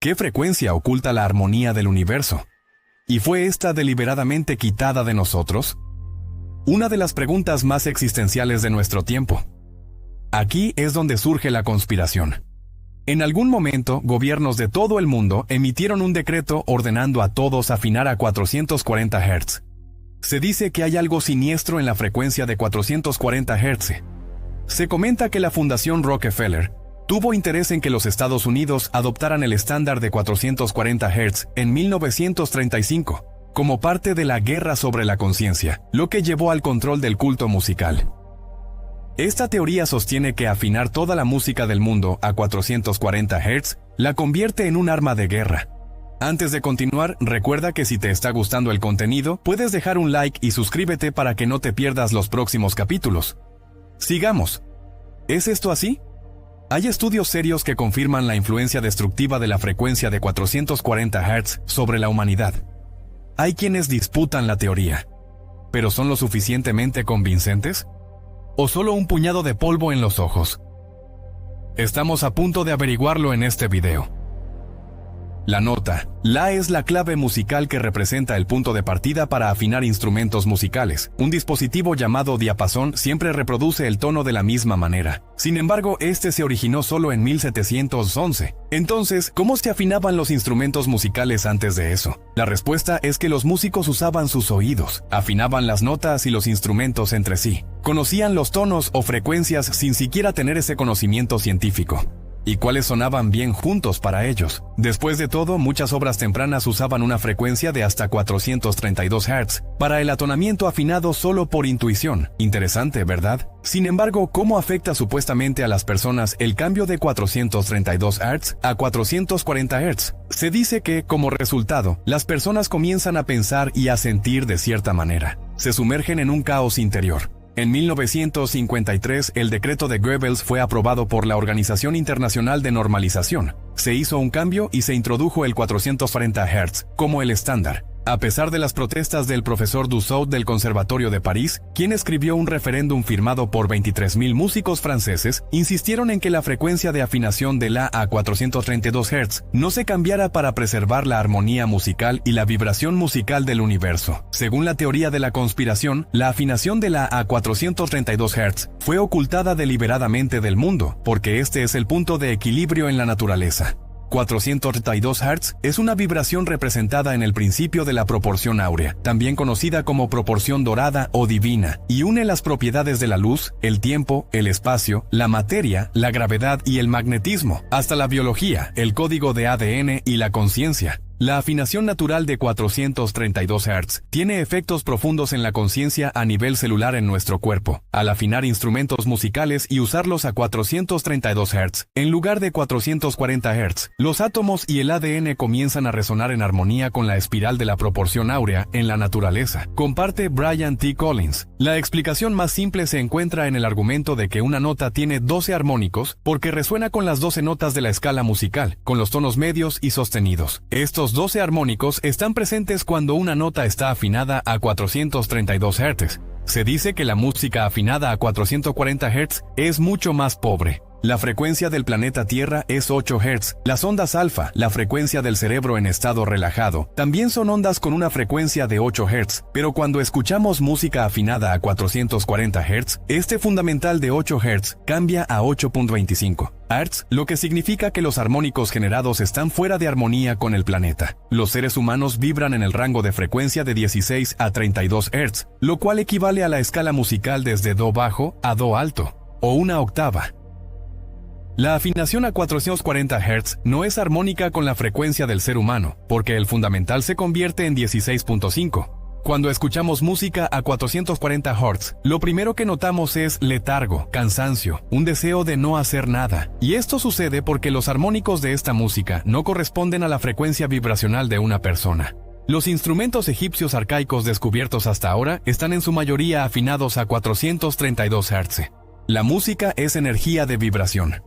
¿Qué frecuencia oculta la armonía del universo? ¿Y fue esta deliberadamente quitada de nosotros? Una de las preguntas más existenciales de nuestro tiempo. Aquí es donde surge la conspiración. En algún momento, gobiernos de todo el mundo emitieron un decreto ordenando a todos afinar a 440 Hz. Se dice que hay algo siniestro en la frecuencia de 440 Hz. Se comenta que la Fundación Rockefeller tuvo interés en que los Estados Unidos adoptaran el estándar de 440 Hz en 1935, como parte de la guerra sobre la conciencia, lo que llevó al control del culto musical. Esta teoría sostiene que afinar toda la música del mundo a 440 Hz la convierte en un arma de guerra. Antes de continuar, recuerda que si te está gustando el contenido, puedes dejar un like y suscríbete para que no te pierdas los próximos capítulos. Sigamos. ¿Es esto así? Hay estudios serios que confirman la influencia destructiva de la frecuencia de 440 Hz sobre la humanidad. Hay quienes disputan la teoría. ¿Pero son lo suficientemente convincentes? ¿O solo un puñado de polvo en los ojos? Estamos a punto de averiguarlo en este video. La nota La es la clave musical que representa el punto de partida para afinar instrumentos musicales. Un dispositivo llamado diapasón siempre reproduce el tono de la misma manera. Sin embargo, este se originó solo en 1711. Entonces, ¿cómo se afinaban los instrumentos musicales antes de eso? La respuesta es que los músicos usaban sus oídos, afinaban las notas y los instrumentos entre sí. Conocían los tonos o frecuencias sin siquiera tener ese conocimiento científico. ¿Y cuáles sonaban bien juntos para ellos? Después de todo, muchas obras tempranas usaban una frecuencia de hasta 432 Hz para el atonamiento afinado solo por intuición. Interesante, ¿verdad? Sin embargo, ¿cómo afecta supuestamente a las personas el cambio de 432 Hz a 440 Hz? Se dice que, como resultado, las personas comienzan a pensar y a sentir de cierta manera. Se sumergen en un caos interior. En 1953, el decreto de Goebbels fue aprobado por la Organización Internacional de Normalización. Se hizo un cambio y se introdujo el 440 Hz como el estándar. A pesar de las protestas del profesor Dussault del Conservatorio de París, quien escribió un referéndum firmado por 23.000 músicos franceses, insistieron en que la frecuencia de afinación de la a 432 Hz no se cambiara para preservar la armonía musical y la vibración musical del universo. Según la teoría de la conspiración, la afinación de la a 432 Hz fue ocultada deliberadamente del mundo, porque este es el punto de equilibrio en la naturaleza. 432 Hz es una vibración representada en el principio de la proporción áurea, también conocida como proporción dorada o divina, y une las propiedades de la luz, el tiempo, el espacio, la materia, la gravedad y el magnetismo, hasta la biología, el código de ADN y la conciencia. La afinación natural de 432 Hz tiene efectos profundos en la conciencia a nivel celular en nuestro cuerpo. Al afinar instrumentos musicales y usarlos a 432 Hz, en lugar de 440 Hz, los átomos y el ADN comienzan a resonar en armonía con la espiral de la proporción áurea en la naturaleza, comparte Brian T. Collins. La explicación más simple se encuentra en el argumento de que una nota tiene 12 armónicos porque resuena con las 12 notas de la escala musical, con los tonos medios y sostenidos. Estos 12 armónicos están presentes cuando una nota está afinada a 432 Hz. Se dice que la música afinada a 440 Hz es mucho más pobre. La frecuencia del planeta Tierra es 8 Hz. Las ondas alfa, la frecuencia del cerebro en estado relajado, también son ondas con una frecuencia de 8 Hz, pero cuando escuchamos música afinada a 440 Hz, este fundamental de 8 Hz cambia a 8.25 Hz, lo que significa que los armónicos generados están fuera de armonía con el planeta. Los seres humanos vibran en el rango de frecuencia de 16 a 32 Hz, lo cual equivale a la escala musical desde Do bajo a Do alto, o una octava. La afinación a 440 Hz no es armónica con la frecuencia del ser humano, porque el fundamental se convierte en 16.5. Cuando escuchamos música a 440 Hz, lo primero que notamos es letargo, cansancio, un deseo de no hacer nada. Y esto sucede porque los armónicos de esta música no corresponden a la frecuencia vibracional de una persona. Los instrumentos egipcios arcaicos descubiertos hasta ahora están en su mayoría afinados a 432 Hz. La música es energía de vibración.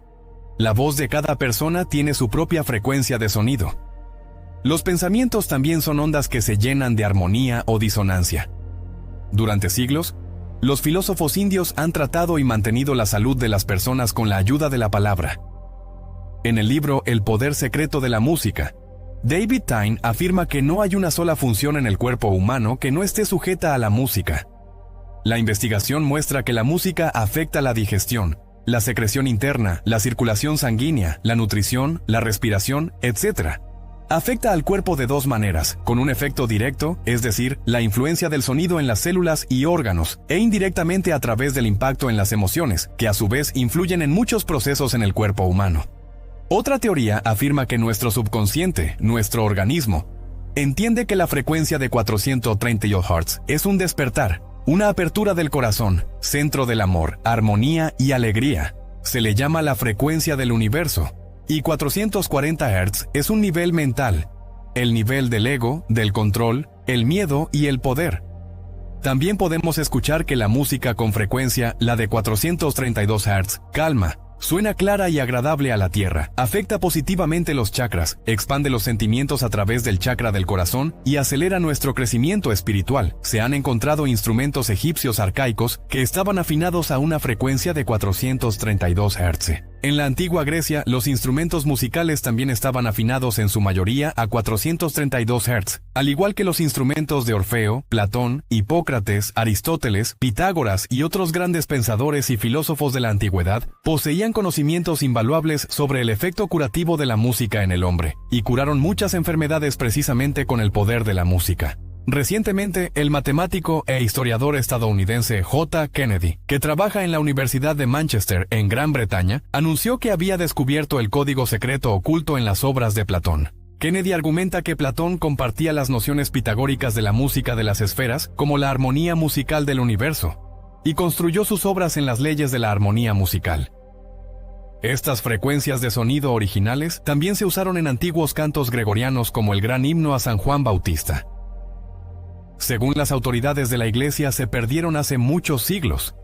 La voz de cada persona tiene su propia frecuencia de sonido. Los pensamientos también son ondas que se llenan de armonía o disonancia. Durante siglos, los filósofos indios han tratado y mantenido la salud de las personas con la ayuda de la palabra. En el libro El poder secreto de la música, David Tyne afirma que no hay una sola función en el cuerpo humano que no esté sujeta a la música. La investigación muestra que la música afecta la digestión, la secreción interna, la circulación sanguínea, la nutrición, la respiración, etc. Afecta al cuerpo de dos maneras, con un efecto directo, es decir, la influencia del sonido en las células y órganos, e indirectamente a través del impacto en las emociones, que a su vez influyen en muchos procesos en el cuerpo humano. Otra teoría afirma que nuestro subconsciente, nuestro organismo, entiende que la frecuencia de 430 Hz es un despertar, una apertura del corazón, centro del amor, armonía y alegría. Se le llama la frecuencia del universo. Y 440 Hz es un nivel mental, el nivel del ego, del control, el miedo y el poder. También podemos escuchar que la música con frecuencia, la de 432 Hz, calma, suena clara y agradable a la tierra, afecta positivamente los chakras, expande los sentimientos a través del chakra del corazón y acelera nuestro crecimiento espiritual. Se han encontrado instrumentos egipcios arcaicos que estaban afinados a una frecuencia de 432 Hz. En la antigua Grecia, los instrumentos musicales también estaban afinados en su mayoría a 432 Hz, al igual que los instrumentos de Orfeo, Platón, Hipócrates, Aristóteles, Pitágoras y otros grandes pensadores y filósofos de la antigüedad, poseían conocimientos invaluables sobre el efecto curativo de la música en el hombre, y curaron muchas enfermedades precisamente con el poder de la música. Recientemente, el matemático e historiador estadounidense J. Kennedy, que trabaja en la Universidad de Manchester, en Gran Bretaña, anunció que había descubierto el código secreto oculto en las obras de Platón. Kennedy argumenta que Platón compartía las nociones pitagóricas de la música de las esferas, como la armonía musical del universo, y construyó sus obras en las leyes de la armonía musical. Estas frecuencias de sonido originales también se usaron en antiguos cantos gregorianos como el gran himno a San Juan Bautista. Según las autoridades de la Iglesia, se perdieron hace muchos siglos.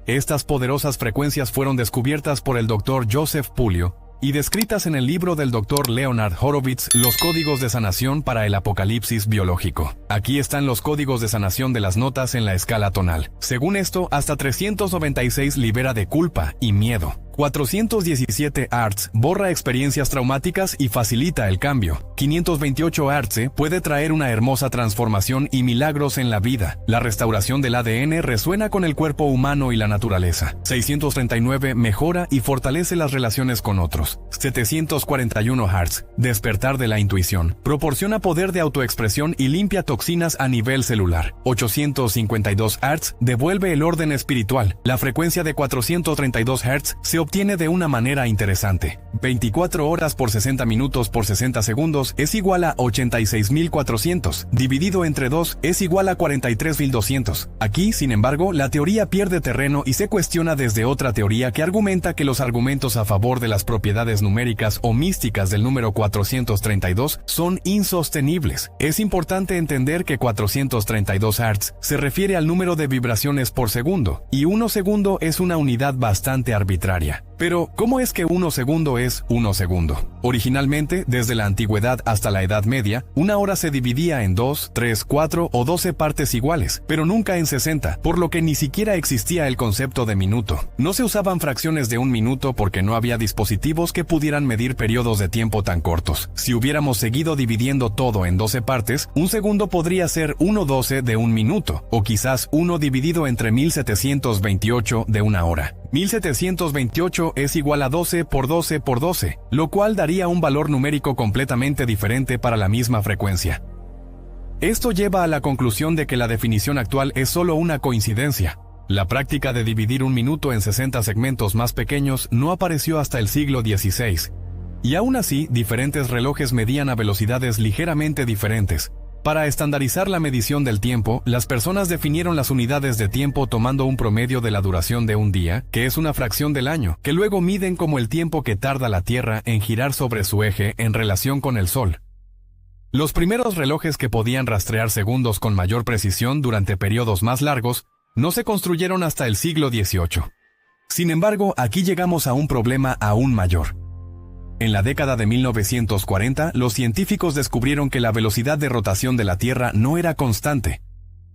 Estas poderosas frecuencias fueron descubiertas por el Dr. Joseph Puleo y descritas en el libro del Dr. Leonard Horowitz, Los códigos de sanación para el apocalipsis biológico. Aquí están los códigos de sanación de las notas en la escala tonal. Según esto, hasta 396 libera de culpa y miedo. 417 Hz borra experiencias traumáticas y facilita el cambio. 528 Hz puede traer una hermosa transformación y milagros en la vida. La restauración del ADN resuena con el cuerpo humano y la naturaleza. 639 mejora y fortalece las relaciones con otros. 741 Hz, despertar de la intuición, proporciona poder de autoexpresión y limpia toxinas a nivel celular. 852 Hz devuelve el orden espiritual. La frecuencia de 432 Hz se obtiene de una manera interesante. 24 horas por 60 minutos por 60 segundos es igual a 86.400. Dividido entre 2 es igual a 43.200. Aquí, sin embargo, la teoría pierde terreno y se cuestiona desde otra teoría que argumenta que los argumentos a favor de las propiedades numéricas o místicas del número 432 son insostenibles. Es importante entender que 432 Hz se refiere al número de vibraciones por segundo, y 1 segundo es una unidad bastante arbitraria. Pero, ¿cómo es que 1 segundo es 1 segundo? Originalmente, desde la antigüedad hasta la Edad Media, una hora se dividía en 2, 3, 4 o 12 partes iguales, pero nunca en 60, por lo que ni siquiera existía el concepto de minuto. No se usaban fracciones de un minuto porque no había dispositivos que pudieran medir periodos de tiempo tan cortos. Si hubiéramos seguido dividiendo todo en 12 partes, un segundo podría ser 1/12 de un minuto, o quizás 1 dividido entre 1728 de una hora. 1728 es igual a 12 por 12 por 12, lo cual daría un valor numérico completamente diferente para la misma frecuencia. Esto lleva a la conclusión de que la definición actual es solo una coincidencia. La práctica de dividir un minuto en 60 segmentos más pequeños no apareció hasta el siglo XVI. Y aún así, diferentes relojes medían a velocidades ligeramente diferentes. Para estandarizar la medición del tiempo, las personas definieron las unidades de tiempo tomando un promedio de la duración de un día, que es una fracción del año, que luego miden como el tiempo que tarda la Tierra en girar sobre su eje en relación con el Sol. Los primeros relojes que podían rastrear segundos con mayor precisión durante periodos más largos no se construyeron hasta el siglo XVIII. Sin embargo, aquí llegamos a un problema aún mayor. En la década de 1940, los científicos descubrieron que la velocidad de rotación de la Tierra no era constante,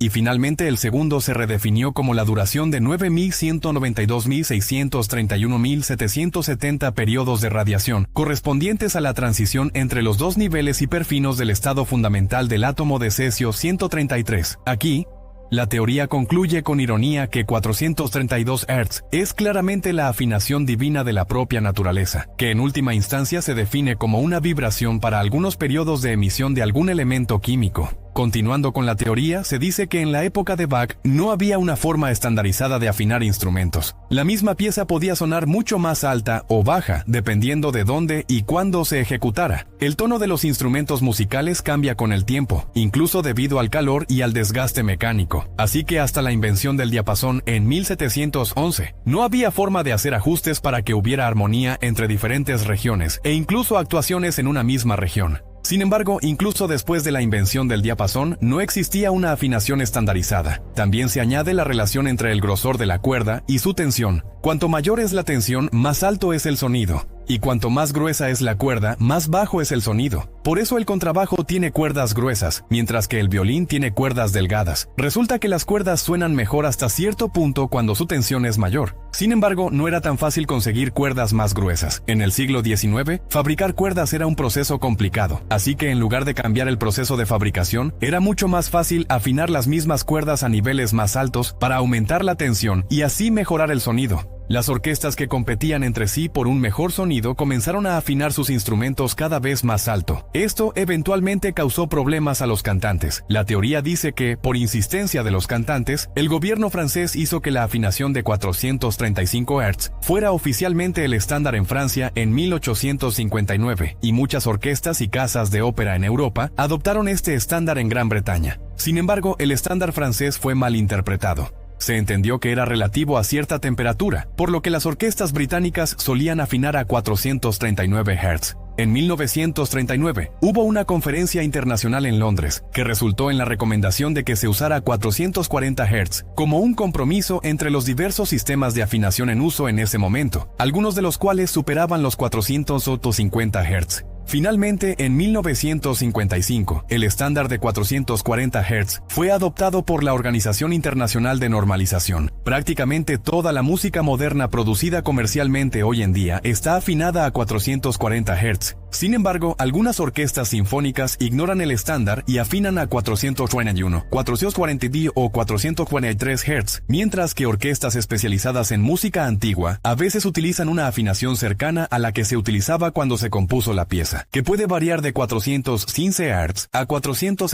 y finalmente el segundo se redefinió como la duración de 9.192.631.770 periodos de radiación, correspondientes a la transición entre los dos niveles hiperfinos del estado fundamental del átomo de cesio 133. Aquí, la teoría concluye con ironía que 432 Hz es claramente la afinación divina de la propia naturaleza, que en última instancia se define como una vibración para algunos periodos de emisión de algún elemento químico. Continuando con la teoría, se dice que en la época de Bach no había una forma estandarizada de afinar instrumentos. La misma pieza podía sonar mucho más alta o baja, dependiendo de dónde y cuándo se ejecutara. El tono de los instrumentos musicales cambia con el tiempo, incluso debido al calor y al desgaste mecánico. Así que hasta la invención del diapasón en 1711, no había forma de hacer ajustes para que hubiera armonía entre diferentes regiones, e incluso actuaciones en una misma región. Sin embargo, incluso después de la invención del diapasón, no existía una afinación estandarizada. También se añade la relación entre el grosor de la cuerda y su tensión. Cuanto mayor es la tensión, más alto es el sonido. Y cuanto más gruesa es la cuerda, más bajo es el sonido. Por eso el contrabajo tiene cuerdas gruesas, mientras que el violín tiene cuerdas delgadas. Resulta que las cuerdas suenan mejor hasta cierto punto cuando su tensión es mayor. Sin embargo, no era tan fácil conseguir cuerdas más gruesas. En el siglo XIX, fabricar cuerdas era un proceso complicado, así que en lugar de cambiar el proceso de fabricación, era mucho más fácil afinar las mismas cuerdas a niveles más altos para aumentar la tensión y así mejorar el sonido. Las orquestas que competían entre sí por un mejor sonido comenzaron a afinar sus instrumentos cada vez más alto. Esto eventualmente causó problemas a los cantantes. La teoría dice que, por insistencia de los cantantes, el gobierno francés hizo que la afinación de 435 Hz fuera oficialmente el estándar en Francia en 1859, y muchas orquestas y casas de ópera en Europa adoptaron este estándar en Gran Bretaña. Sin embargo, el estándar francés fue mal interpretado. Se entendió que era relativo a cierta temperatura, por lo que las orquestas británicas solían afinar a 439 Hz. En 1939, hubo una conferencia internacional en Londres, que resultó en la recomendación de que se usara 440 Hz, como un compromiso entre los diversos sistemas de afinación en uso en ese momento, algunos de los cuales superaban los 450 Hz. Finalmente, en 1955, el estándar de 440 Hz fue adoptado por la Organización Internacional de Normalización. Prácticamente toda la música moderna producida comercialmente hoy en día está afinada a 440 Hz. Sin embargo, algunas orquestas sinfónicas ignoran el estándar y afinan a 441, 440 o 443 Hz, mientras que orquestas especializadas en música antigua a veces utilizan una afinación cercana a la que se utilizaba cuando se compuso la pieza, que puede variar de 415 Hz a 470